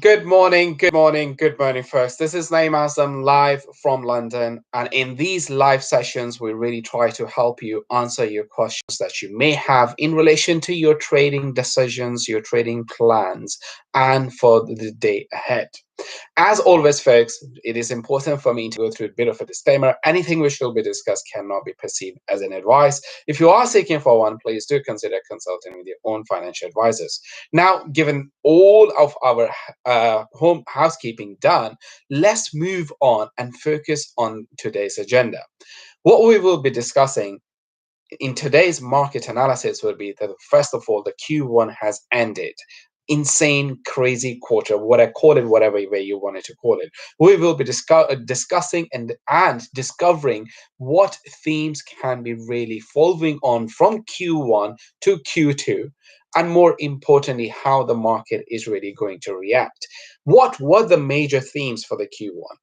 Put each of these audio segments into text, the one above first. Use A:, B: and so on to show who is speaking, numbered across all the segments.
A: Good morning, first. This is Naim Azam live from London. And in these live sessions, we really try to help you answer your questions that you may have in relation to your trading decisions, your trading plans, and for the day ahead. As always, folks, it is important for me to go through a bit of a disclaimer. Anything which will be discussed cannot be perceived as an advice. If you are seeking for one, please do consider consulting with your own financial advisors. Now, given all of our home housekeeping done, let's move on and focus on today's agenda. What we will be discussing in today's market analysis will be that first of all, the Q1 has ended. Insane, crazy quarter, what I call it, whatever way you wanted to call it. We will be discussing and discovering what themes can be really following on from Q1 to Q2, and more importantly, how the market is really going to react. What were the major themes for the Q1?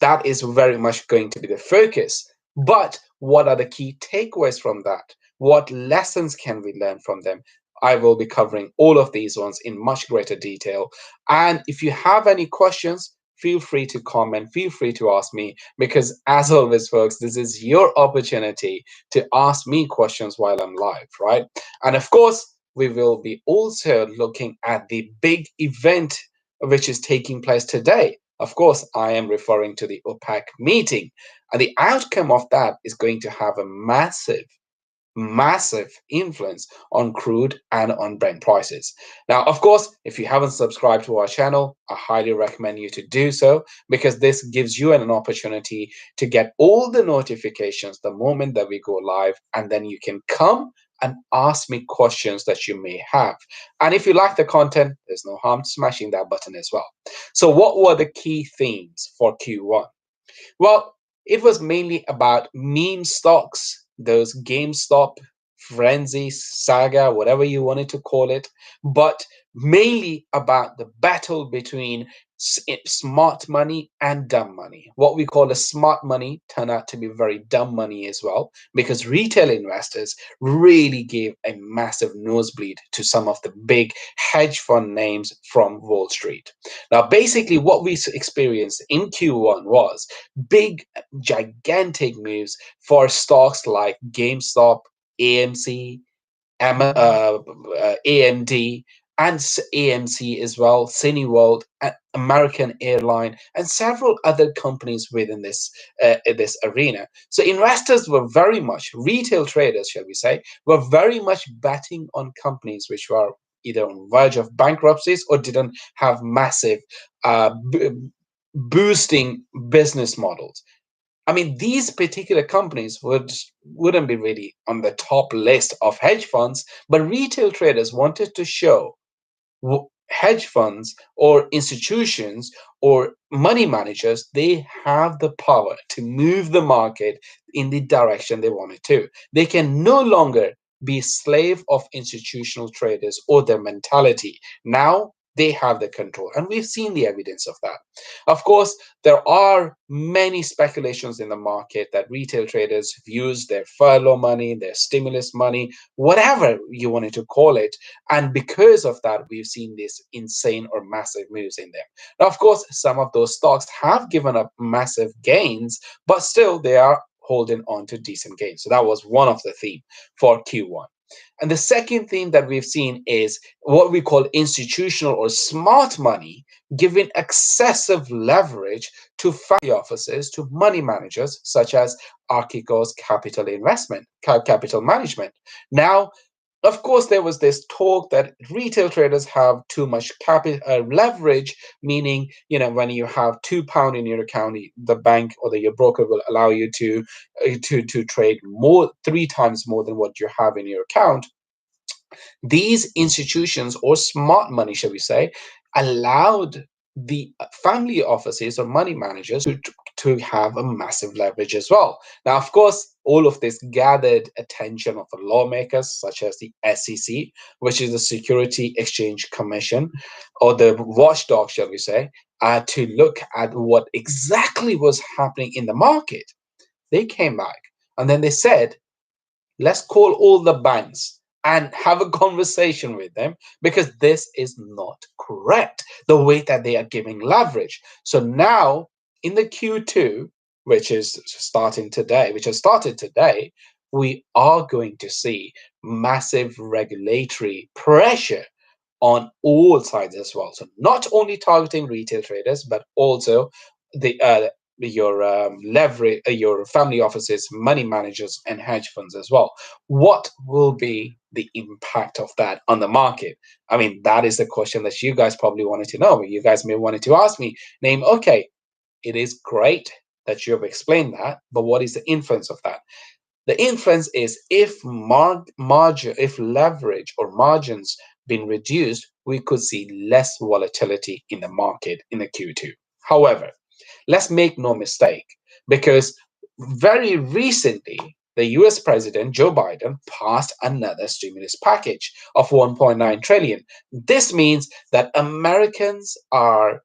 A: That is very much going to be the focus. But what are the key takeaways from that? What lessons can we learn from them? I will be covering all of these ones in much greater detail. And if you have any questions, feel free to comment, feel free to ask me, because as always, folks, this is your opportunity to ask me questions while I'm live, right? And of course, we will be also looking at the big event which is taking place today. Of course, I am referring to the OPEC meeting. And the outcome of that is going to have a massive influence on crude and on Brent prices. Now, of course, if you haven't subscribed to our channel, I highly recommend you to do so, because this gives you an opportunity to get all the notifications the moment that we go live, and then you can come and ask me questions that you may have. And if you like the content, there's no harm smashing that button as well. So what were the key themes for Q1? Well, it was mainly about meme stocks, those GameStop, Frenzy, Saga, whatever you wanted to call it, but mainly about the battle between smart money and dumb money. What we call a smart money turned out to be very dumb money as well, because retail investors really gave a massive nosebleed to some of the big hedge fund names from Wall Street. Now, basically, what we experienced in Q1 was big, gigantic moves for stocks like GameStop, AMC, AMD, and AMC as well, Cineworld, American Airline, and several other companies within this arena. So investors were very much, retail traders, shall we say, were very much betting on companies which were either on verge of bankruptcies or didn't have massive uh, b- boosting business models. I mean, these particular companies wouldn't be really on the top list of hedge funds, but retail traders wanted to show hedge funds or institutions or money managers, they have the power to move the market in the direction they want it to. They can no longer be slave of institutional traders or their mentality. Now they have the control, and we've seen the evidence of that. Of course, there are many speculations in the market that retail traders have used their furlough money, their stimulus money, whatever you wanted to call it, and because of that, we've seen these insane or massive moves in there. Now, of course, some of those stocks have given up massive gains, but still they are holding on to decent gains. So that was one of the theme for Q1. And the second theme that we've seen is what we call institutional or smart money, giving excessive leverage to family offices, to money managers such as Archegos Capital Management. Now, of course, there was this talk that retail traders have too much leverage, meaning, when you have £2 in your account, the bank or your broker will allow you to trade more, three times more than what you have in your account. These institutions, or smart money, shall we say, allowed the family offices or money managers to have a massive leverage as well. Now, of course, all of this gathered attention of the lawmakers, such as the SEC, which is the Security Exchange Commission, or the watchdog, shall we say, to look at what exactly was happening in the market. They came back and then they said, let's call all the banks and have a conversation with them, because this is not correct, the way that they are giving leverage. So now in the Q2, which has started today, we are going to see massive regulatory pressure on all sides as well. So not only targeting retail traders, but also the your leverage, your family offices, money managers, and hedge funds as well. What will be the impact of that on the market? I mean, that is the question that you guys probably wanted to know. You guys may wanted to ask me, name, okay, it is great that you have explained that, but what is the influence of that? The inference is if margin, if leverage or margins been reduced, we could see less volatility in the market in the Q2. However, let's make no mistake, because very recently the US President Joe Biden passed another stimulus package of 1.9 trillion. This means that Americans are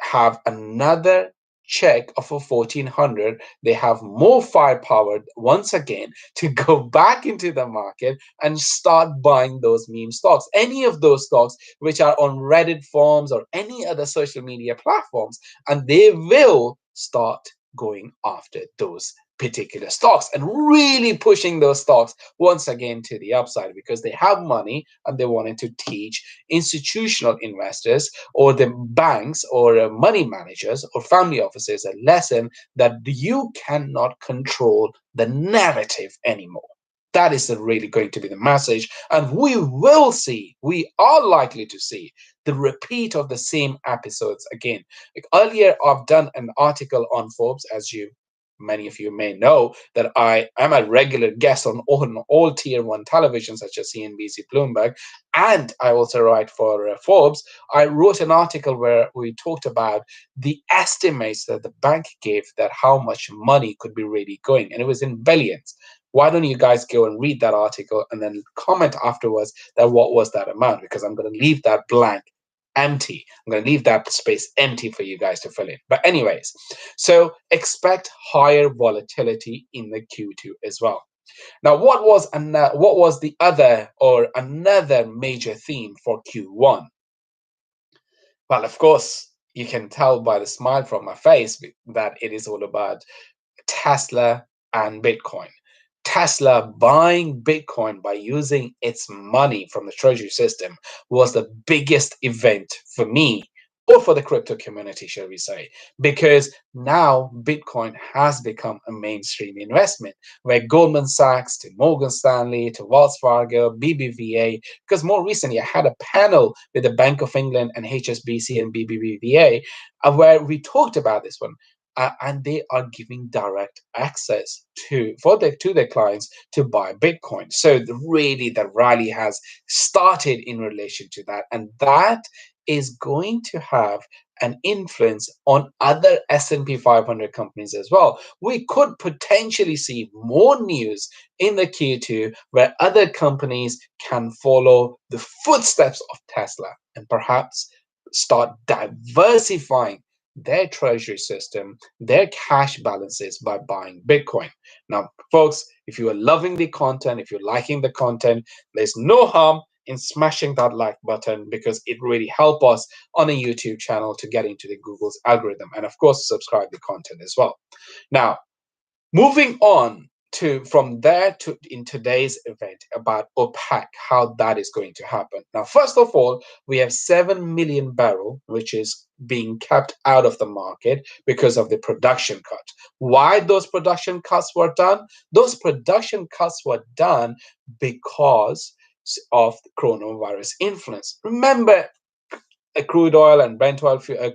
A: have another check of a 1400. They have more firepower once again to go back into the market and start buying those meme stocks, any of those stocks which are on Reddit forums or any other social media platforms, and they will start going after those particular stocks and really pushing those stocks once again to the upside, because they have money and they wanted to teach institutional investors or the banks or money managers or family offices a lesson that you cannot control the narrative anymore. That is really going to be the message. And we are likely to see the repeat of the same episodes again. Like earlier, I've done an article on Forbes, as many of you may know, that I am a regular guest on all tier one television, such as CNBC, Bloomberg, and I also write for Forbes. I wrote an article where we talked about the estimates that the bank gave, that how much money could be really going, and it was in billions. Why don't you guys go and read that article and then comment afterwards that what was that amount? Because I'm going to leave that blank empty. I'm going to leave that space empty for you guys to fill in. But anyways, so expect higher volatility in the Q2 as well. Now, what was the other or another major theme for Q1? Well, of course, you can tell by the smile from my face that it is all about Tesla and Bitcoin. Tesla buying Bitcoin by using its money from the treasury system was the biggest event for me, or for the crypto community, shall we say, because now Bitcoin has become a mainstream investment, where Goldman Sachs to Morgan Stanley to Wells Fargo, BBVA, because more recently I had a panel with the Bank of England and HSBC and BBVA, where we talked about this one, and they are giving direct access to their clients to buy Bitcoin. So really, the rally has started in relation to that, and that is going to have an influence on other S&P 500 companies as well. We could potentially see more news in the Q2 where other companies can follow the footsteps of Tesla and perhaps start diversifying their treasury system, their cash balances by buying Bitcoin. Now, folks, if you are loving the content, if you're liking the content, there's no harm in smashing that like button, because it really helps us on a YouTube channel to get into the Google's algorithm. And of course, subscribe the content as well. Now, moving on to from there to in today's event about OPEC, how that is going to happen. Now, first of all, we have 7 million barrel, which is being kept out of the market because of the production cut. Why those production cuts were done? Those production cuts were done because of the coronavirus influence. Remember, crude oil and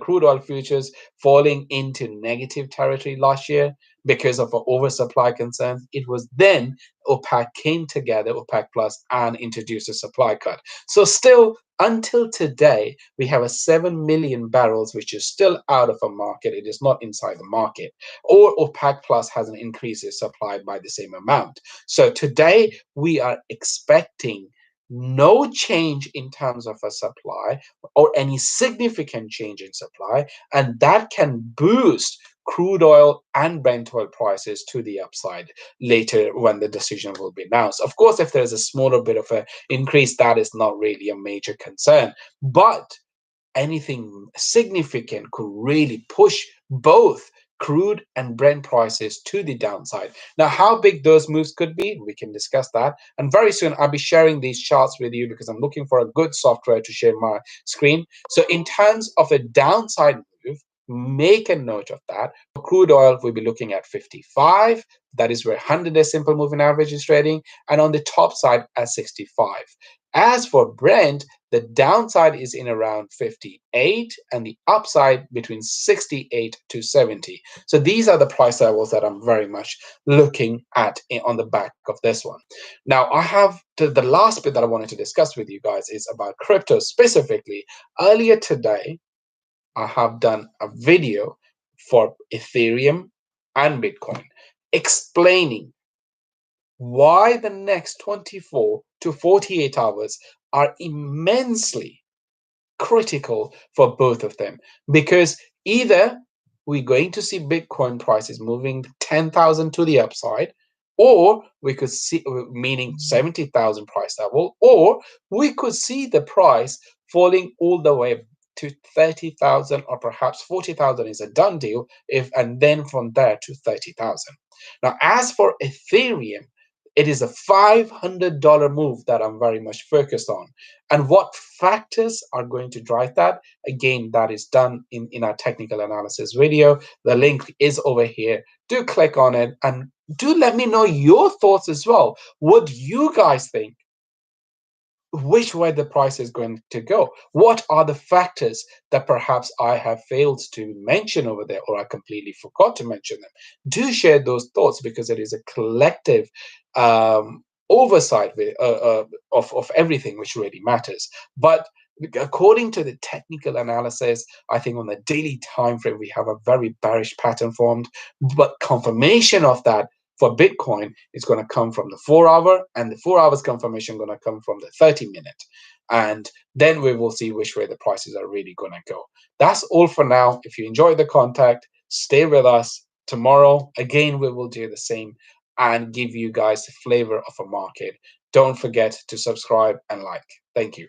A: crude oil futures falling into negative territory last year because of an oversupply concerns. It was then OPEC came together, OPEC Plus, and introduced a supply cut. So still, until today, we have a 7 million barrels which is still out of a market. It is not inside the market. Or OPEC Plus hasn't increased its supply by the same amount. So today, we are expecting no change in terms of a supply or any significant change in supply, and that can boost crude oil and Brent oil prices to the upside later when the decision will be announced. Of course, if there's a smaller bit of an increase, that is not really a major concern. But anything significant could really push both crude and Brent prices to the downside. Now, how big those moves could be, we can discuss that. And very soon, I'll be sharing these charts with you because I'm looking for a good software to share my screen. So, in terms of a downside move, make a note of that. For crude oil, we'll be looking at 55. That is where 100-day simple moving average is trading, and on the top side at 65. As for Brent, the downside is in around 58 and the upside between 68 to 70. So these are the price levels that I'm very much looking at on the back of this one. Now, I have the last bit that I wanted to discuss with you guys is about crypto specifically. Earlier today, I have done a video for Ethereum and Bitcoin explaining why the next 24 to 48 hours are immensely critical for both of them, because either we're going to see Bitcoin prices moving 10,000 to the upside, or we could see, meaning 70,000 price level, or we could see the price falling all the way to 30,000, or perhaps 40,000 is a done deal, if and then from there to 30,000. Now, as for Ethereum, it is a $500 move that I'm very much focused on. And what factors are going to drive that? Again, that is done in our technical analysis video. The link is over here. Do click on it and do let me know your thoughts as well. What do you guys think? Which way the price is going to go? What are the factors that perhaps I have failed to mention over there, or I completely forgot to mention them? Do share those thoughts, because it is a collective oversight of everything which really matters. But according to the technical analysis, I think on the daily time frame we have a very bearish pattern formed, but confirmation of that for Bitcoin is going to come from the 4 hour, and the 4 hours confirmation going to come from the 30-minute. And then we will see which way the prices are really going to go. That's all for now. If you enjoyed the contact, stay with us. Tomorrow, again, we will do the same and give you guys the flavor of a market. Don't forget to subscribe and like. Thank you.